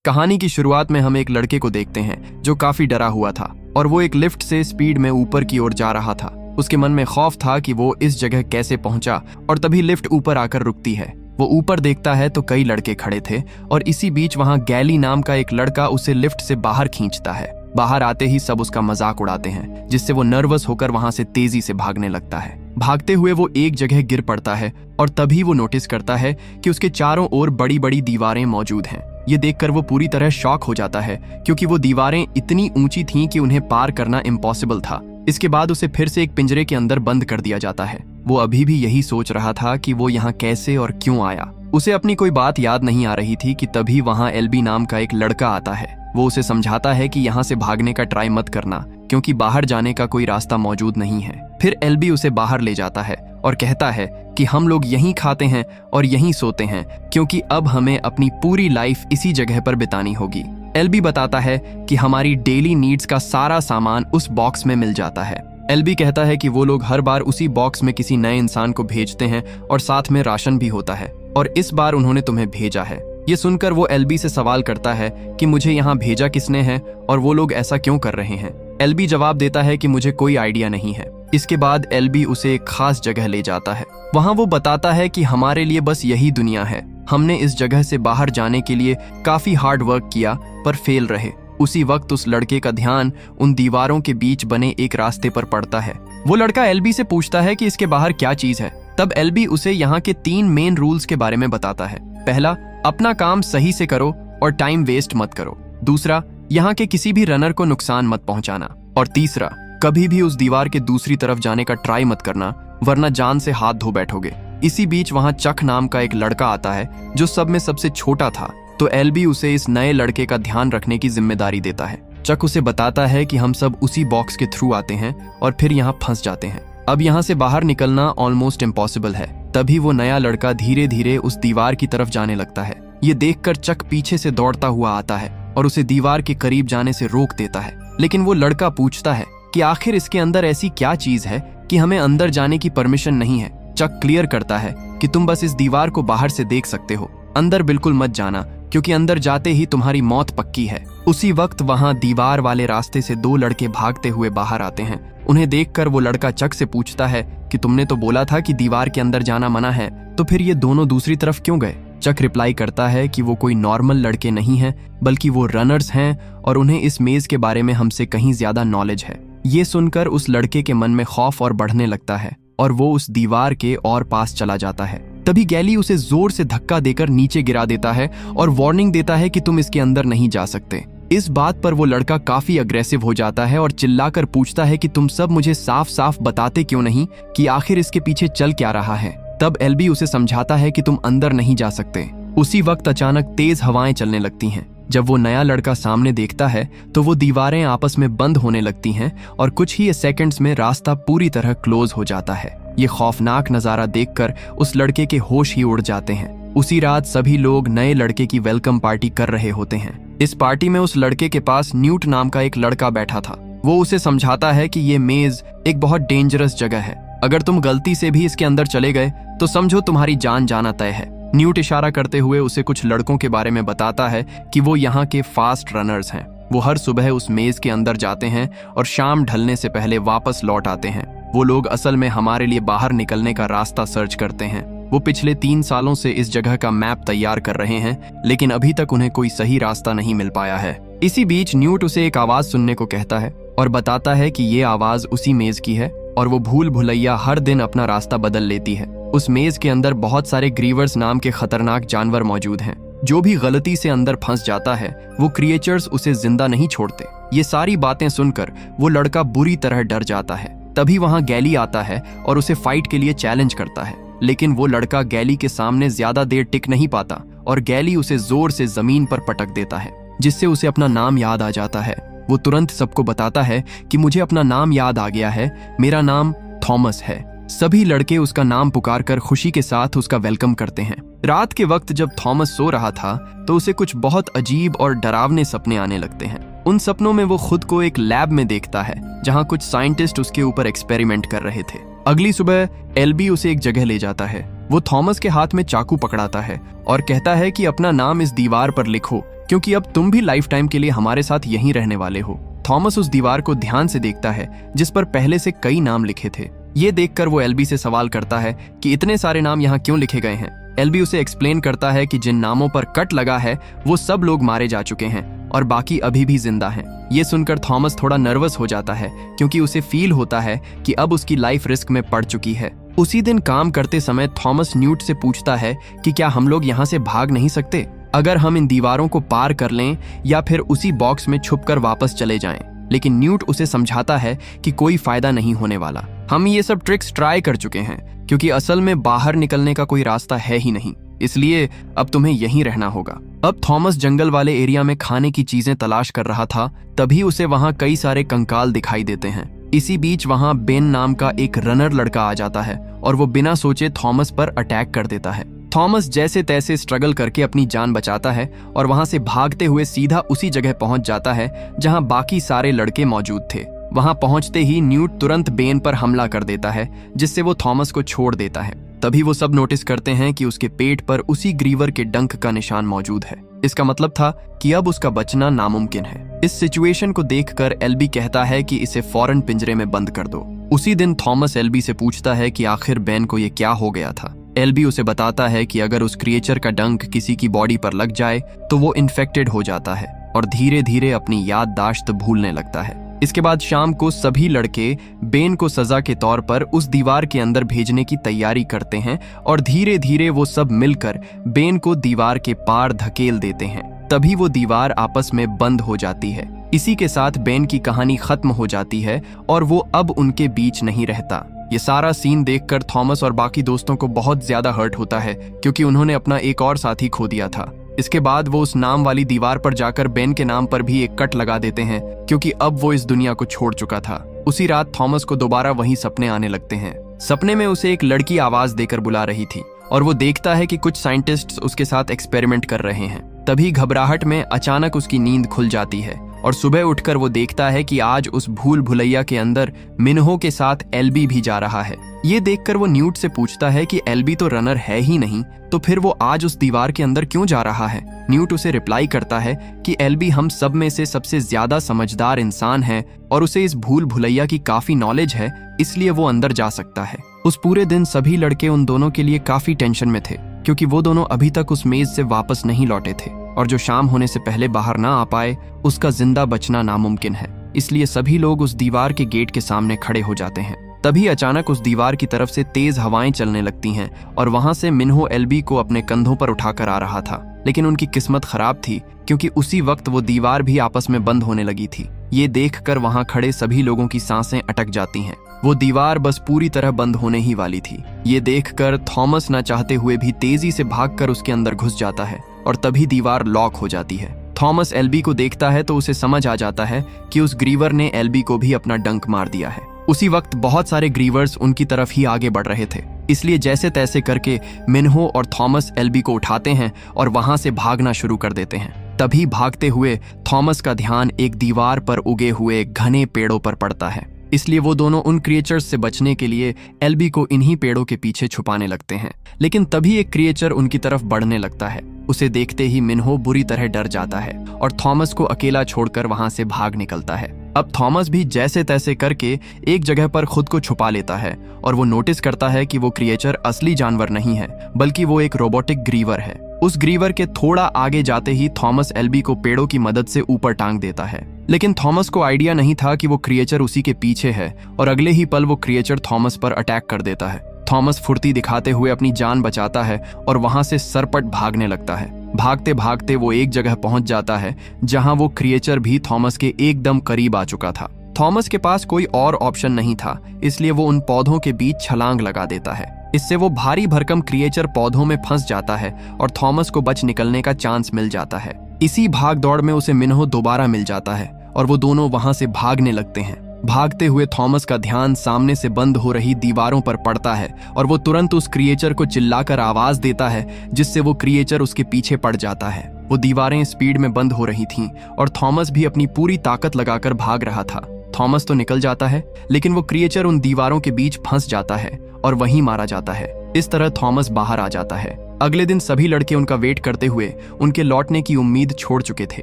कहानी की शुरुआत में हम एक लड़के को देखते हैं जो काफी डरा हुआ था और वो एक लिफ्ट से स्पीड में ऊपर की ओर जा रहा था। उसके मन में खौफ था कि वो इस जगह कैसे पहुंचा और तभी लिफ्ट ऊपर आकर रुकती है। वो ऊपर देखता है तो कई लड़के खड़े थे और इसी बीच वहां गैली नाम का एक लड़का उसे लिफ्ट से बाहर खींचता है। बाहर आते ही सब उसका मजाक उड़ाते हैं, जिससे वो नर्वस होकर वहां से तेजी से भागने लगता है। भागते हुए वो एक जगह गिर पड़ता है और तभी वो नोटिस करता है कि उसके चारों ओर बड़ी बड़ी दीवारें मौजूद हैं। ये देखकर वो पूरी तरह शॉक हो जाता है, क्योंकि वो दीवारें इतनी ऊंची थीं कि उन्हें पार करना इम्पॉसिबल था। इसके बाद उसे फिर से एक पिंजरे के अंदर बंद कर दिया जाता है। वो अभी भी यही सोच रहा था कि वो यहाँ कैसे और क्यों आया। उसे अपनी कोई बात याद नहीं आ रही थी कि तभी वहाँ एलबी नाम का एक लड़का आता है। वो उसे समझाता है कि यहाँ से भागने का ट्राई मत करना, क्योंकि बाहर जाने का कोई रास्ता मौजूद नहीं है। फिर एलबी उसे बाहर ले जाता है और कहता है कि हम लोग यहीं खाते हैं और यहीं सोते हैं, क्योंकि अब हमें अपनी पूरी लाइफ इसी जगह पर बितानी होगी। एलबी बताता है कि हमारी डेली नीड्स का सारा सामान उस बॉक्स में मिल जाता है। एलबी कहता है कि वो लोग हर बार उसी बॉक्स में किसी नए इंसान को भेजते हैं और साथ में राशन भी होता है, और इस बार उन्होंने तुम्हें भेजा है। ये सुनकर वो एलबी से सवाल करता है कि मुझे यहाँ भेजा किसने है और वो लोग ऐसा क्यों कर रहे हैं। एलबी जवाब देता है कि मुझे कोई आइडिया नहीं है। इसके बाद एलबी उसे एक खास जगह ले जाता है। वहाँ वो बताता है कि हमारे लिए बस यही दुनिया है। हमने इस जगह से बाहर जाने के लिए काफी हार्ड वर्क किया पर फेल रहे। उसी वक्त उस लड़के का ध्यान उन दीवारों के बीच बने एक रास्ते पर पड़ता है। वो लड़का एलबी से पूछता है कि इसके बाहर क्या चीज है। तब एलबी उसे यहाँ के 3 मेन रूल्स के बारे में बताता है। पहला, अपना काम सही से करो और टाइम वेस्ट मत करो। दूसरा, यहाँ के किसी भी रनर को नुकसान मत पहुंचाना। और तीसरा, कभी भी उस दीवार के दूसरी तरफ जाने का ट्राई मत करना, वरना जान से हाथ धो बैठोगे। इसी बीच वहाँ चक नाम का एक लड़का आता है जो सब में सबसे छोटा था। तो एलबी उसे इस नए लड़के का ध्यान रखने की जिम्मेदारी देता है। चक उसे बताता है कि हम सब उसी बॉक्स के थ्रू आते हैं और फिर यहाँ फंस जाते हैं। अब यहाँ से बाहर निकलना ऑलमोस्ट इम्पॉसिबल है। तभी वो नया लड़का धीरे धीरे उस दीवार की तरफ जाने लगता है। ये देखकर चक पीछे से दौड़ता हुआ आता है और उसे दीवार के करीब जाने से रोक देता है। लेकिन वो लड़का पूछता है कि आखिर इसके अंदर ऐसी क्या चीज है कि हमें अंदर जाने की परमिशन नहीं है। चक क्लियर करता है कि तुम बस इस दीवार को बाहर से देख सकते हो, अंदर बिल्कुल मत जाना, क्योंकि अंदर जाते ही तुम्हारी मौत पक्की है। उसी वक्त वहां दीवार वाले रास्ते से 2 लड़के भागते हुए बाहर आते हैं। उन्हें देखकर वो लड़का चक से पूछता है कि तुमने तो बोला था कि दीवार के अंदर जाना मना है, तो फिर ये दोनों दूसरी तरफ क्यों गए। चक रिप्लाई करता है कि वो कोई नॉर्मल लड़के नहीं हैं, बल्कि वो रनर्स हैं और उन्हें इस मेज के बारे में हमसे कहीं ज्यादा नॉलेज है। ये सुनकर उस लड़के के मन में खौफ और बढ़ने लगता है और वो उस दीवार के और पास चला जाता है। तभी गैली उसे जोर से धक्का देकर नीचे गिरा देता है और वार्निंग देता है कि तुम इसके अंदर नहीं जा सकते। इस बात पर वो लड़का काफी अग्रेसिव हो जाता है और चिल्लाकर पूछता है कि तुम सब मुझे साफ साफ बताते क्यों नहीं कि आखिर इसके पीछे चल क्या रहा है। तब एलबी उसे समझाता है कि तुम अंदर नहीं जा सकते। उसी वक्त अचानक तेज हवाएं चलने लगती हैं। जब वो नया लड़का सामने देखता है तो वो दीवारें आपस में बंद होने लगती हैं और कुछ ही सेकंड्स में रास्ता पूरी तरह क्लोज हो जाता है। ये खौफनाक नजारा देखकर उस लड़के के होश ही उड़ जाते हैं। उसी रात सभी लोग नए लड़के की वेलकम पार्टी कर रहे होते हैं। इस पार्टी में उस लड़के के पास न्यूट नाम का एक लड़का बैठा था। वो उसे समझाता है कि ये मेज एक बहुत डेंजरस जगह है। अगर तुम गलती से भी इसके अंदर चले गए तो समझो तुम्हारी जान जाना तय है। न्यूट इशारा करते हुए उसे कुछ लड़कों के बारे में बताता है कि वो यहाँ के फास्ट रनर्स हैं। वो हर सुबह उस मेज के अंदर जाते हैं और शाम ढलने से पहले वापस लौट आते हैं। वो लोग असल में हमारे लिए बाहर निकलने का रास्ता सर्च करते हैं। वो पिछले 3 सालों से इस जगह का मैप तैयार कर रहे हैं, लेकिन अभी तक उन्हें कोई सही रास्ता नहीं मिल पाया है। इसी बीच न्यूट उसे एक आवाज सुनने को कहता है और बताता है कि ये आवाज उसी मेज की है और वो भूल भुलैया हर दिन अपना रास्ता बदल लेती है। उस मेज के अंदर बहुत सारे ग्रीवर्स नाम के खतरनाक जानवर मौजूद हैं। जो भी गलती से अंदर फंस जाता है वो क्रिएचर्स उसे जिंदा नहीं छोड़ते। ये सारी बातें सुनकर वो लड़का बुरी तरह डर जाता है। तभी वहां गैली आता है और उसे फाइट के लिए चैलेंज करता है, लेकिन वो लड़का गैली के सामने ज्यादा देर टिक नहीं पाता और गैली उसे जोर से जमीन पर पटक देता है, जिससे उसे अपना नाम याद आ जाता है। वो तुरंत सबको बताता है कि मुझे अपना नाम याद आ गया है, मेरा नाम थॉमस है। सभी लड़के उसका नाम पुकारकर खुशी के साथ उसका वेलकम करते हैं। रात के वक्त जब थॉमस सो रहा था तो उसे कुछ बहुत अजीब और डरावने सपने आने लगते हैं। उन सपनों में वो खुद को एक लैब में देखता है जहां कुछ साइंटिस्ट उसके ऊपर एक्सपेरिमेंट कर रहे थे। अगली सुबह एल्बी उसे एक जगह ले जाता है। वो थॉमस के हाथ में चाकू पकड़ाता है और कहता है कि अपना नाम इस दीवार पर लिखो, क्योंकि अब तुम भी लाइफ टाइम के लिए हमारे साथ यहीं रहने वाले हो। थॉमस उस दीवार को ध्यान से देखता है जिस पर पहले से कई नाम लिखे थे। ये देखकर वो एल्बी से सवाल करता है कि इतने सारे नाम यहाँ क्यों लिखे गए हैं। एल्बी उसे एक्सप्लेन करता है कि जिन नामों पर कट लगा है वो सब लोग मारे जा चुके हैं और बाकी अभी भी जिंदा हैं। ये सुनकर थॉमस थोड़ा नर्वस हो जाता है, क्योंकि उसे फील होता है कि अब उसकी लाइफ रिस्क में पड़ चुकी है। उसी दिन काम करते समय थॉमस न्यूट से पूछता है कि क्या हम लोग यहाँ से भाग नहीं सकते, अगर हम इन दीवारों को पार कर लें या फिर उसी बॉक्स में छुपकर वापस चले जाएं। लेकिन न्यूट उसे समझाता है कि कोई फायदा नहीं होने वाला। हम ये सब ट्रिक्स ट्राई कर चुके हैं, क्योंकि असल में बाहर निकलने का कोई रास्ता है ही नहीं, इसलिए अब तुम्हें यहीं रहना होगा। अब थॉमस जंगल वाले एरिया में खाने की चीजें तलाश कर रहा था, तभी उसे वहां कई सारे कंकाल दिखाई देते हैं। इसी बीच वहां बेन नाम का एक रनर लड़का आ जाता है और वो बिना सोचे थॉमस पर अटैक कर देता है। थॉमस जैसे तैसे स्ट्रगल करके अपनी जान बचाता है और वहां से भागते हुए सीधा उसी जगह पहुंच जाता है जहां बाकी सारे लड़के मौजूद थे। वहां पहुंचते ही न्यूट तुरंत बेन पर हमला कर देता है, जिससे वो थॉमस को छोड़ देता है। तभी वो सब नोटिस करते हैं कि उसके पेट पर उसी ग्रीवर के डंक का निशान मौजूद है। इसका मतलब था कि अब उसका बचना नामुमकिन है। इस सिचुएशन को देखकर एल्बी कहता है कि इसे फौरन पिंजरे में बंद कर दो। उसी दिन थॉमस एल्बी से पूछता है कि आखिर बेन को ये क्या हो गया था। एल्बी उसे बताता है कि अगर उस क्रिएचर का डंक किसी की बॉडी पर लग जाए तो वो इन्फेक्टेड हो जाता है और धीरे धीरे अपनी याददाश्त भूलने लगता है। इसके बाद शाम को सभी लड़के बेन को सजा के तौर पर उस दीवार के अंदर भेजने की तैयारी करते हैं और धीरे धीरे वो सब मिलकर बेन को दीवार के पार धकेल देते हैं। तभी वो दीवार आपस में बंद हो जाती है। इसी के साथ बेन की कहानी खत्म हो जाती है और वो अब उनके बीच नहीं रहता। ये सारा सीन देखकर थॉमस और बाकी दोस्तों को बहुत ज्यादा हर्ट होता है, क्योंकि उन्होंने अपना एक और साथी खो दिया था। इसके बाद वो उस नाम वाली दीवार पर जाकर बेन के नाम पर भी एक कट लगा देते हैं, क्योंकि अब वो इस दुनिया को छोड़ चुका था। उसी रात थॉमस को दोबारा वही सपने आने लगते हैं। सपने में उसे एक लड़की आवाज देकर बुला रही थी और वो देखता है कि कुछ साइंटिस्ट्स उसके साथ एक्सपेरिमेंट कर रहे हैं। तभी घबराहट में अचानक उसकी नींद खुल जाती है और सुबह उठकर वो देखता है कि आज उस भूल भुलैया के अंदर मिन्हो के साथ एल्बी भी जा रहा है। ये देखकर वो न्यूट से पूछता है कि एल्बी तो रनर है ही नहीं, तो फिर वो आज उस दीवार के अंदर क्यों जा रहा है। न्यूट उसे रिप्लाई करता है कि एल्बी हम सब में से सबसे ज्यादा समझदार इंसान है और उसे इस भूल भुलैया की काफी नॉलेज है, इसलिए वो अंदर जा सकता है। उस पूरे दिन सभी लड़के उन दोनों के लिए काफी टेंशन में थे, क्योंकि वो दोनों अभी तक उस मेज से वापस नहीं लौटे थे और जो शाम होने से पहले बाहर ना आ पाए उसका जिंदा बचना नामुमकिन है। इसलिए सभी लोग उस दीवार के गेट के सामने खड़े हो जाते हैं। तभी अचानक उस दीवार की तरफ से तेज हवाएं चलने लगती हैं और वहां से मिन्हो एल्बी को अपने कंधों पर उठाकर आ रहा था। लेकिन उनकी किस्मत खराब थी, क्योंकि उसी वक्त वो दीवार भी आपस में बंद होने लगी थी। ये देखकर वहां खड़े सभी लोगों की सांसें अटक जाती हैं। वो दीवार बस पूरी तरह बंद होने ही वाली थी। ये देखकर थॉमस न चाहते हुए भी तेजी से भागकर उसके अंदर घुस जाता है और तभी दीवार लॉक हो जाती है। थॉमस एल्बी को देखता है तो उसे समझ आ जाता है कि उस ग्रीवर ने एल्बी को भी अपना डंक मार दिया है। उसी वक्त बहुत सारे ग्रीवर्स उनकी तरफ ही आगे बढ़ रहे थे, इसलिए जैसे तैसे करके मिन्हो और थॉमस एल्बी को उठाते हैं और वहां से भागना शुरू कर देते हैं। तभी भागते हुए थॉमस का ध्यान एक दीवार पर उगे हुए घने पेड़ों पर पड़ता है, इसलिए वो दोनों उन क्रिएचर्स से बचने के लिए एल्बी को इन्हीं पेड़ों के पीछे छुपाने लगते हैं। लेकिन तभी एक क्रिएचर उनकी तरफ बढ़ने लगता है। उसे देखते ही मिन्हो बुरी तरह डर जाता है और थॉमस को अकेला छोड़कर वहां से भाग निकलता है। अब थॉमस भी जैसे तैसे करके एक जगह पर खुद को छुपा लेता है और वो नोटिस करता है कि वो क्रिएचर असली जानवर नहीं है, बल्कि वो एक रोबोटिक ग्रीवर है। उस ग्रीवर के थोड़ा आगे जाते ही थॉमस एल्बी को पेड़ों की मदद से ऊपर टांग देता है। लेकिन थॉमस को आइडिया नहीं था कि वो क्रिएचर उसी के पीछे है और अगले ही पल वो क्रिएचर थॉमस पर अटैक कर देता है। थॉमस फुर्ती दिखाते हुए अपनी जान बचाता है और वहां से सरपट भागने लगता है। भागते भागते वो एक जगह पहुंच जाता है जहां वो क्रिएचर भी थॉमस के एकदम करीब आ चुका था। थॉमस के पास कोई और ऑप्शन नहीं था, इसलिए वो उन पौधों के बीच छलांग लगा देता है। इससे वो भारी भरकम क्रिएचर पौधों में फंस जाता है और थॉमस को बच निकलने का चांस मिल जाता है। इसी भाग दौड़ में उसे मिन्हो दोबारा मिल जाता है और वो दोनों वहां से भागने लगते हैं। भागते हुए थॉमस का ध्यान सामने से बंद हो रही दीवारों पर पड़ता है और वो तुरंत उस क्रिएचर को चिल्लाकर आवाज देता है, जिससे वो क्रिएचर उसके पीछे पड़ जाता है। वो दीवारें स्पीड में बंद हो रही थीं और थॉमस भी अपनी पूरी ताकत लगाकर भाग रहा था। थॉमस तो निकल जाता है, लेकिन वो क्रिएचर उन दीवारों के बीच फंस जाता है और वहीं मारा जाता है। इस तरह थॉमस बाहर आ जाता है। अगले दिन सभी लड़के उनका वेट करते हुए उनके लौटने की उम्मीद छोड़ चुके थे,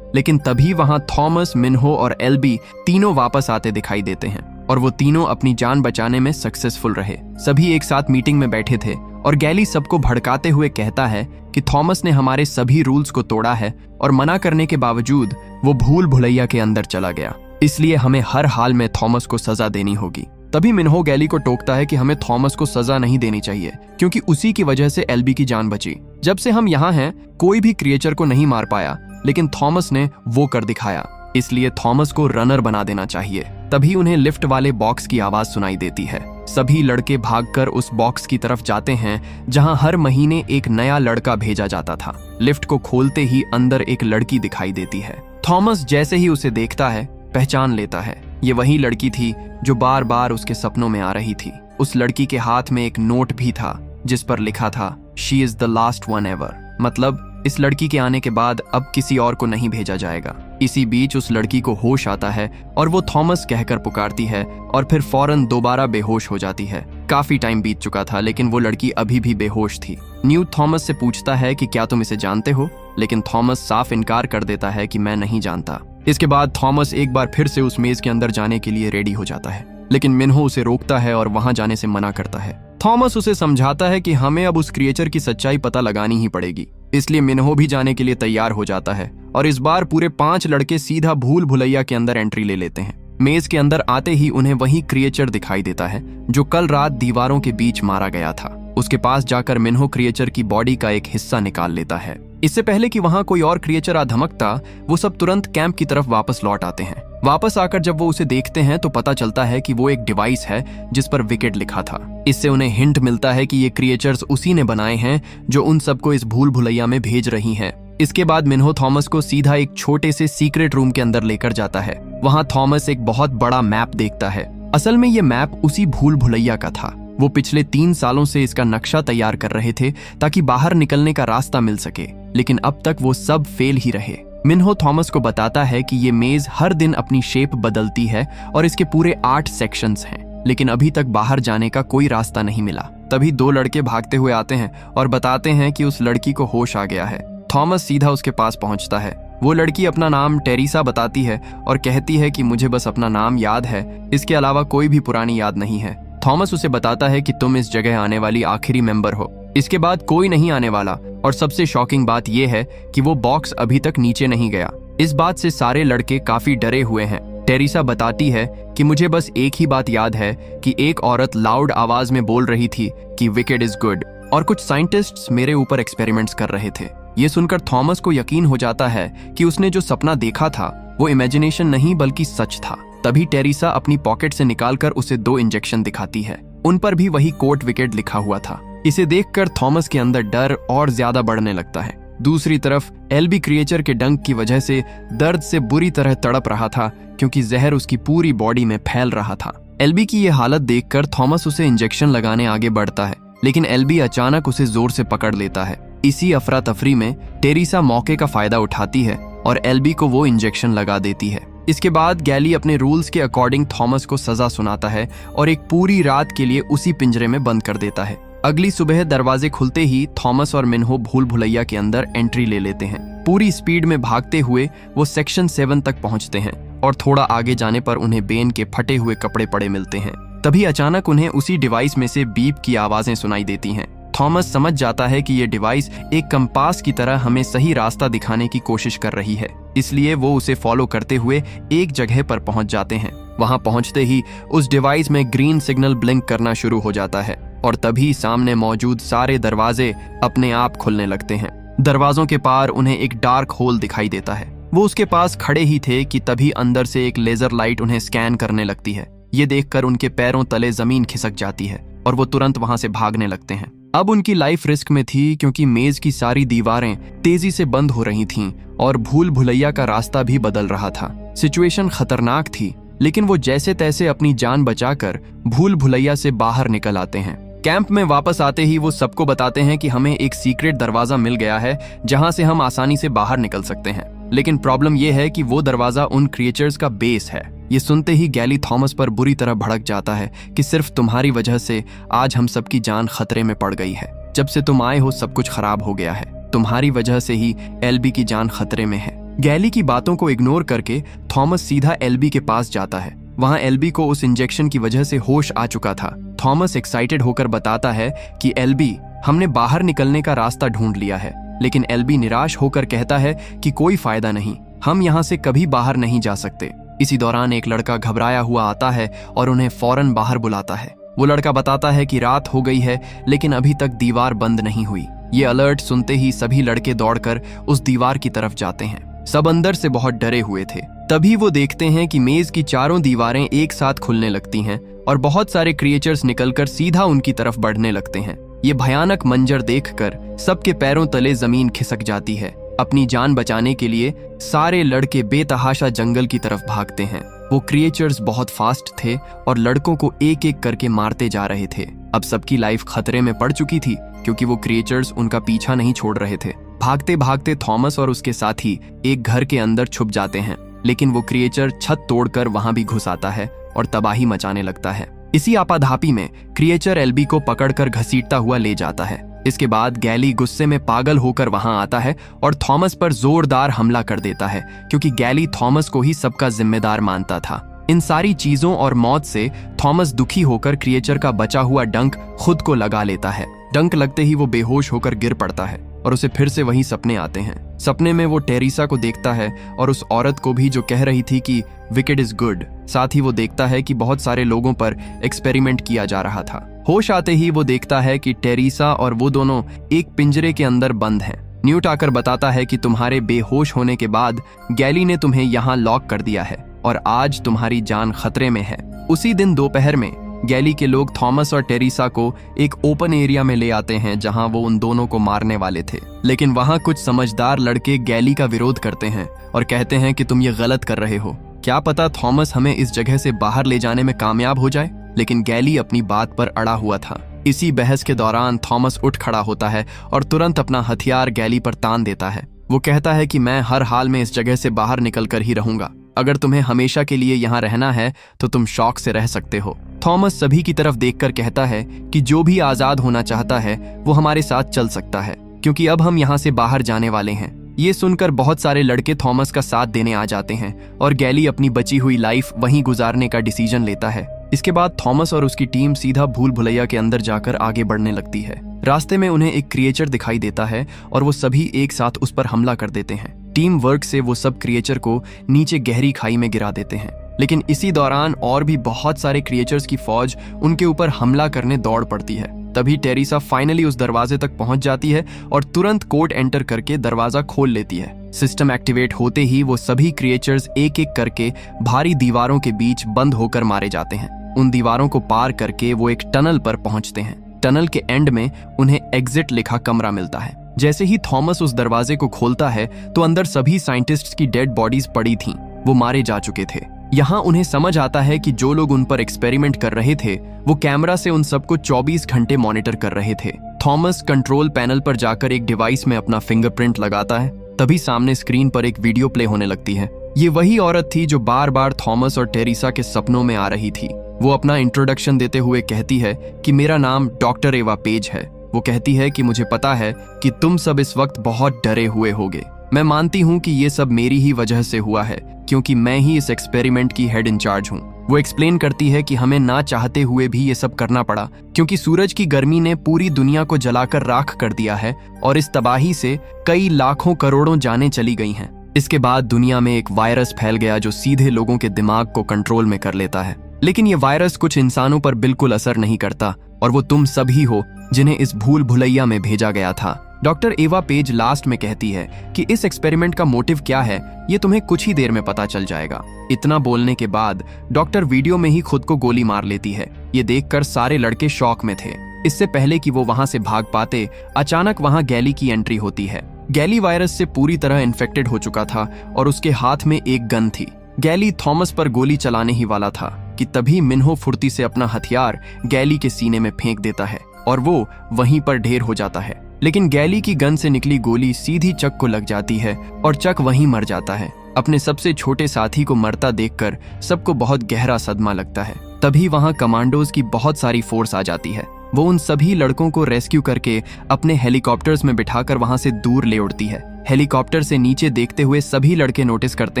लेकिन तभी वहां थॉमस, मिन्हो और एल्बी तीनों वापस आते दिखाई देते हैं और वो तीनों अपनी जान बचाने में सक्सेसफुल रहे। सभी एक साथ मीटिंग में बैठे थे और गैली सबको भड़काते हुए कहता है कि थॉमस ने हमारे सभी रूल्स को तोड़ा है और मना करने के बावजूद वो भूल भुलैया के अंदर चला गया, इसलिए हमें हर हाल में थॉमस को सजा देनी होगी। तभी मिन्हो गैली को टोकता है कि हमें थॉमस को सजा नहीं देनी चाहिए, क्योंकि उसी की वजह से एल्बी की जान बची। जब से हम यहाँ हैं कोई भी क्रिएचर को नहीं मार पाया, लेकिन थॉमस ने वो कर दिखाया, इसलिए थॉमस को रनर बना देना चाहिए। तभी उन्हें लिफ्ट वाले बॉक्स की आवाज सुनाई देती है। सभी लड़के भागकर उस बॉक्स की तरफ जाते हैं जहां हर महीने एक नया लड़का भेजा जाता था। लिफ्ट को खोलते ही अंदर एक लड़की दिखाई देती है। थॉमस जैसे ही उसे देखता है पहचान लेता है, ये वही लड़की थी जो बार बार उसके सपनों में आ रही थी। उस लड़की के हाथ में एक नोट भी था जिस पर लिखा था she is the last one ever, मतलब इस लड़की के आने के बाद अब किसी और को नहीं भेजा जाएगा। इसी बीच उस लड़की को होश आता है और वो थॉमस कहकर पुकारती है और फिर फौरन दोबारा बेहोश हो जाती है। काफी टाइम बीत चुका था, लेकिन वो लड़की अभी भी बेहोश थी। न्यूट थॉमस से पूछता है कि क्या तुम इसे जानते हो, लेकिन थॉमस साफ इनकार कर देता है कि मैं नहीं जानता। इसके बाद थॉमस एक बार फिर से उस मेज के अंदर जाने के लिए रेडी हो जाता है, लेकिन मिन्हो उसे रोकता है और वहां जाने से मना करता है। थॉमस उसे समझाता है कि हमें अब उस क्रिएचर की सच्चाई पता लगानी ही पड़ेगी, इसलिए मिन्हो भी जाने के लिए तैयार हो जाता है और इस बार पूरे 5 लड़के सीधा भूल भुलैया के अंदर एंट्री ले लेते हैं। मेज के अंदर आते ही उन्हें वही क्रिएचर दिखाई देता है जो कल रात दीवारों के बीच मारा गया था। उसके पास जाकर मिन्हो क्रिएचर की बॉडी का एक हिस्सा निकाल लेता है। इससे पहले कि वहां कोई और क्रिएचर आ धमकता, वो सब तुरंत कैंप की तरफ वापस लौट आते हैं। वापस आकर जब वो उसे देखते हैं तो पता चलता है कि वो एक डिवाइस है जिस पर विकेट लिखा था। इससे उन्हें हिंट मिलता है कि ये क्रिएचर्स उसी ने बनाए हैं जो उन सबको इस भूल भुलैया में भेज रही हैं। इसके बाद मिन्हो थॉमस को सीधा एक छोटे से सीक्रेट रूम के अंदर लेकर जाता है। वहां थॉमस एक बहुत बड़ा मैप देखता है। असल में ये मैप उसी भूल भुलैया का था। वो पिछले 3 सालों से इसका नक्शा तैयार कर रहे थे ताकि बाहर निकलने का रास्ता मिल सके, लेकिन अब तक वो सब फेल ही रहे। मिन्हो थॉमस को बताता है कि ये मेज हर दिन अपनी शेप बदलती है और इसके पूरे 8 सेक्शंस हैं, लेकिन अभी तक बाहर जाने का कोई रास्ता नहीं मिला। तभी 2 लड़के भागते हुए आते हैं और बताते हैं कि उस लड़की को होश आ गया है। थॉमस सीधा उसके पास पहुंचता है। वो लड़की अपना नाम टेरिसा बताती है और कहती है कि मुझे बस अपना नाम याद है, इसके अलावा कोई भी पुरानी याद नहीं है। थॉमस उसे बताता है कि तुम इस जगह आने वाली आखिरी मेंबर हो, इसके बाद कोई नहीं आने वाला, और सबसे शॉकिंग बात यह है कि वो बॉक्स अभी तक नीचे नहीं गया। इस बात से सारे लड़के काफी डरे हुए हैं। टेरिसा बताती है कि मुझे बस एक ही बात याद है कि एक औरत लाउड आवाज में बोल रही थी कि विकेट इज गुड, और कुछ साइंटिस्ट्स मेरे ऊपर एक्सपेरिमेंट्स कर रहे थे। ये सुनकर थॉमस को यकीन हो जाता है कि उसने जो सपना देखा था वो इमेजिनेशन नहीं बल्कि सच था। तभी टेरिसा अपनी पॉकेट से निकालकर उसे 2 इंजेक्शन दिखाती है। उन पर भी वही कोट विकेट लिखा हुआ था। इसे देखकर थॉमस के अंदर डर और ज्यादा बढ़ने लगता है। दूसरी तरफ एल्बी क्रिएचर के डंक की वजह से दर्द से बुरी तरह तड़प रहा था, क्योंकि जहर उसकी पूरी बॉडी में फैल रहा था। एल्बी की ये हालत देखकर थॉमस उसे इंजेक्शन लगाने आगे बढ़ता है, लेकिन एल्बी अचानक उसे जोर से पकड़ लेता है। इसी अफरा तफरी में टेरिसा मौके का फायदा उठाती है और एल्बी को वो इंजेक्शन लगा देती है। इसके बाद गैली अपने रूल्स के अकॉर्डिंग थॉमस को सजा सुनाता है और एक पूरी रात के लिए उसी पिंजरे में बंद कर देता है। अगली सुबह दरवाजे खुलते ही थॉमस और मिन्हो भूल भुलैया के अंदर एंट्री ले लेते हैं। पूरी स्पीड में भागते हुए वो सेक्शन 7 तक पहुंचते हैं और थोड़ा आगे जाने पर उन्हें बेन के फटे हुए कपड़े पड़े मिलते हैं। तभी अचानक उन्हें उसी डिवाइस में से बीप की आवाजें सुनाई देती हैं। थॉमस समझ जाता है कि ये डिवाइस एक कंपास की तरह हमें सही रास्ता दिखाने की कोशिश कर रही है, इसलिए वो उसे फॉलो करते हुए एक जगह पर पहुंच जाते हैं। वहां पहुंचते ही उस डिवाइस में ग्रीन सिग्नल ब्लिंक करना शुरू हो जाता है और तभी सामने मौजूद सारे दरवाजे अपने आप खुलने लगते हैं। दरवाजों के पार उन्हें एक डार्क होल दिखाई देता है। वो उसके पास खड़े ही थे कि तभी अंदर से एक लेजर लाइट उन्हें स्कैन करने लगती है। ये देखकर उनके पैरों तले जमीन खिसक जाती है और वो तुरंत वहां से भागने लगते हैं। अब उनकी लाइफ रिस्क में थी, क्योंकि मेज की सारी दीवारें तेजी से बंद हो रही थीं और भूल भुलैया का रास्ता भी बदल रहा था। सिचुएशन खतरनाक थी, लेकिन वो जैसे तैसे अपनी जान बचाकर भूल भुलैया से बाहर निकल आते हैं। कैंप में वापस आते ही वो सबको बताते हैं कि हमें एक सीक्रेट दरवाजा मिल गया है जहां से हम आसानी से बाहर निकल सकते हैं। लेकिन प्रॉब्लम यह है कि वो दरवाजा उन क्रिएचर्स का बेस है। ये सुनते ही गैली थॉमस पर बुरी तरह भड़क जाता है कि सिर्फ तुम्हारी वजह से आज हम सबकी जान खतरे में पड़ गई है। जब से तुम आए हो सब कुछ खराब हो गया है, तुम्हारी वजह से ही एल्बी की जान खतरे में है। गैली की बातों को इग्नोर करके थॉमस सीधा एल्बी के पास जाता है। वहां एल्बी को उस इंजेक्शन की वजह से होश आ चुका था। थॉमस एक्साइटेड होकर बताता है कि एल्बी, हमने बाहर निकलने का रास्ता ढूंढ लिया है। लेकिन एल्बी निराश होकर कहता है कि कोई फायदा नहीं, हम यहाँ से कभी बाहर नहीं जा सकते। इसी दौरान एक लड़का घबराया हुआ आता है और उन्हें फौरन बाहर बुलाता है। वो लड़का बताता है कि रात हो गई है लेकिन अभी तक दीवार बंद नहीं हुई। ये अलर्ट सुनते ही सभी लड़के दौड़कर उस दीवार की तरफ जाते हैं। सब अंदर से बहुत डरे हुए थे। तभी वो देखते हैं कि मेज की चारों दीवारें एक साथ खुलने लगती हैं और बहुत सारे क्रिएचर्स निकलकर सीधा उनकी तरफ बढ़ने लगते हैं। ये भयानक मंजर देखकर सबके पैरों तले जमीन खिसक जाती है। अपनी जान बचाने के लिए सारे लड़के बेतहाशा जंगल की तरफ भागते हैं। वो क्रिएचर्स बहुत फास्ट थे और लड़कों को एक एक करके मारते जा रहे थे। अब सबकी लाइफ खतरे में पड़ चुकी थी क्योंकि वो क्रिएचर्स उनका पीछा नहीं छोड़ रहे थे। भागते भागते थॉमस और उसके साथी एक घर के अंदर छुप जाते हैं, लेकिन वो क्रिएचर छत तोड़कर वहां भी घुस आता है और तबाही मचाने लगता है। इसी आपाधापी में क्रिएचर एल्बी को पकड़कर घसीटता हुआ ले जाता है। इसके बाद गैली गुस्से में पागल होकर वहां आता है और थॉमस पर जोरदार हमला कर देता है क्योंकि गैली थॉमस को ही सबका जिम्मेदार मानता था। इन सारी चीजों और मौत से थॉमस दुखी होकर क्रिएचर का बचा हुआ डंक खुद को लगा लेता है। डंक लगते ही वो बेहोश होकर गिर पड़ता है और उसे फिर से वही सपने आते हैं। सपने में वो टेरिसा को देखता है और उस औरत को भी जो कह रही थी कि विकेड इज गुड। साथ ही वो देखता है कि बहुत सारे लोगों पर एक्सपेरिमेंट किया जा रहा था। होश आते ही वो देखता है कि टेरिसा और वो दोनों एक पिंजरे के अंदर बंद हैं। न्यूट आकर बताता है कि तुम्हारे बेहोश होने के बाद गैली ने तुम्हें यहाँ लॉक कर दिया है और आज तुम्हारी जान खतरे में है। उसी दिन दोपहर में गैली के लोग थॉमस और टेरिसा को एक ओपन एरिया में ले आते हैं जहां वो उन दोनों को मारने वाले थे। लेकिन वहां कुछ समझदार लड़के गैली का विरोध करते हैं और कहते हैं कि तुम ये गलत कर रहे हो। क्या पता थॉमस हमें इस जगह से बाहर ले जाने में कामयाब हो जाए। लेकिन गैली अपनी बात पर अड़ा हुआ था। इसी बहस के दौरान थॉमस उठ खड़ा होता है और तुरंत अपना हथियार गैली पर तान देता है। वो कहता है कि मैं हर हाल में इस जगह से बाहर निकल कर ही रहूंगा। अगर तुम्हें हमेशा के लिए यहाँ रहना है तो तुम शौक से रह सकते हो। थॉमस सभी की तरफ देखकर कहता है कि जो भी आजाद होना चाहता है वो हमारे साथ चल सकता है क्योंकि अब हम यहाँ से बाहर जाने वाले हैं। ये सुनकर बहुत सारे लड़के थॉमस का साथ देने आ जाते हैं और गैली अपनी बची हुई लाइफ वहीं गुजारने का डिसीजन लेता है। इसके बाद थॉमस और उसकी टीम सीधा भूल भुलैया के अंदर जाकर आगे बढ़ने लगती है। रास्ते में उन्हें एक क्रिएचर दिखाई देता है और वो सभी एक साथ उस पर हमला कर देते हैं। टीम वर्क से वो सब क्रिएचर को नीचे गहरी खाई में गिरा देते हैं। लेकिन इसी दौरान और भी बहुत सारे क्रिएचर्स की फौज उनके ऊपर हमला करने दौड़ पड़ती है। तभी टेरिसा फाइनली उस दरवाजे तक पहुंच जाती है और तुरंत कोड एंटर करके दरवाजा खोल लेती है। सिस्टम एक्टिवेट होते ही वो सभी क्रिएचर्स एक एक करके भारी दीवारों के बीच बंद होकर मारे जाते हैं। उन दीवारों को पार करके वो एक टनल पर पहुंचते हैं। टनल के एंड में उन्हें एग्जिट लिखा कमरा मिलता है। जैसे ही थॉमस उस दरवाजे को खोलता है तो अंदर सभी साइंटिस्ट्स की डेड बॉडीज पड़ी थीं। वो मारे जा चुके थे। यहाँ उन्हें समझ आता है कि जो लोग उन पर एक्सपेरिमेंट कर रहे थे वो कैमरा से उन सबको 24 घंटे मॉनिटर कर रहे थे। थॉमस कंट्रोल पैनल पर जाकर एक डिवाइस में अपना फिंगरप्रिंट लगाता है। तभी सामने स्क्रीन पर एक वीडियो प्ले होने लगती है। ये वही औरत थी जो बार बार थॉमस और टेरिसा के सपनों में आ रही थी। वो अपना इंट्रोडक्शन देते हुए कहती है कि मेरा नाम डॉक्टर एवा पेज है। वो कहती है कि मुझे पता है कि तुम सब इस वक्त बहुत डरे हुए होगे। मैं मानती हूँ कि ये सब मेरी ही वजह से हुआ है क्योंकि मैं ही इस एक्सपेरिमेंट की हेड इंचार्ज हूँ। वो एक्सप्लेन करती है कि हमें ना चाहते हुए भी ये सब करना पड़ा क्योंकि सूरज की गर्मी ने पूरी दुनिया को जलाकर राख कर दिया है और इस तबाही से कई लाखों करोड़ों जानें चली गई हैं। इसके बाद दुनिया में एक वायरस फैल गया जो सीधे लोगों के दिमाग को कंट्रोल में कर लेता है। लेकिन ये वायरस कुछ इंसानों पर बिल्कुल असर नहीं करता और वो तुम सभी हो जिन्हें इस भूल भुलैया में भेजा गया था। डॉक्टर एवा पेज लास्ट में कहती है कि इस एक्सपेरिमेंट का मोटिव क्या है ये तुम्हें कुछ ही देर में पता चल जाएगा। इतना बोलने के बाद डॉक्टर वीडियो में ही खुद को गोली मार लेती है। ये देखकर सारे लड़के शॉक में थे। इससे पहले कि वो वहां से भाग पाते अचानक वहां गैली की एंट्री होती है। गैली वायरस से पूरी तरह इन्फेक्टेड हो चुका था और उसके हाथ में एक गन थी। गैली थॉमस पर गोली चलाने ही वाला था कि तभी मिन्हो फुर्ती से अपना हथियार गैली के सीने में फेंक देता है और वो वहीं पर ढेर हो जाता है। लेकिन गैली की गन से निकली गोली सीधी चक को लग जाती है और चक वहीं मर जाता है। अपने सबसे छोटे साथी को मरता देखकर सबको बहुत गहरा सदमा लगता है। तभी वहां कमांडोज की बहुत सारी फोर्स आ जाती है। वो उन सभी लड़कों को रेस्क्यू करके अपने हेलीकॉप्टर्स में बिठाकर वहां से दूर ले उड़ती है। हेलीकॉप्टर से नीचे देखते हुए सभी लड़के नोटिस करते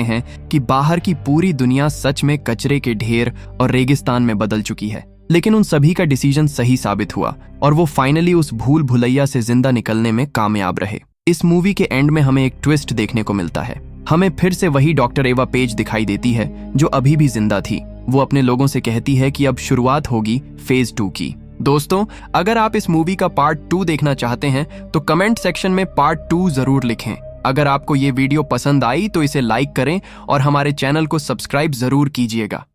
हैं कि बाहर की पूरी दुनिया सच में कचरे के ढेर और रेगिस्तान में बदल चुकी है। लेकिन उन सभी का डिसीजन सही साबित हुआ और वो फाइनली उस भूल भुलैया से जिंदा निकलने में कामयाब रहे। इस मूवी के एंड में हमें एक ट्विस्ट देखने को मिलता है। हमें फिर से वही डॉक्टर एवा पेज दिखाई देती है जो अभी भी जिंदा थी। वो अपने लोगों से कहती है कि अब शुरुआत होगी फेज 2 की। दोस्तों, अगर आप इस मूवी का पार्ट 2 देखना चाहते हैं तो कमेंट सेक्शन में पार्ट 2 जरूर लिखें। अगर आपको ये वीडियो पसंद आई तो इसे लाइक करें और हमारे चैनल को सब्सक्राइब जरूर कीजिएगा।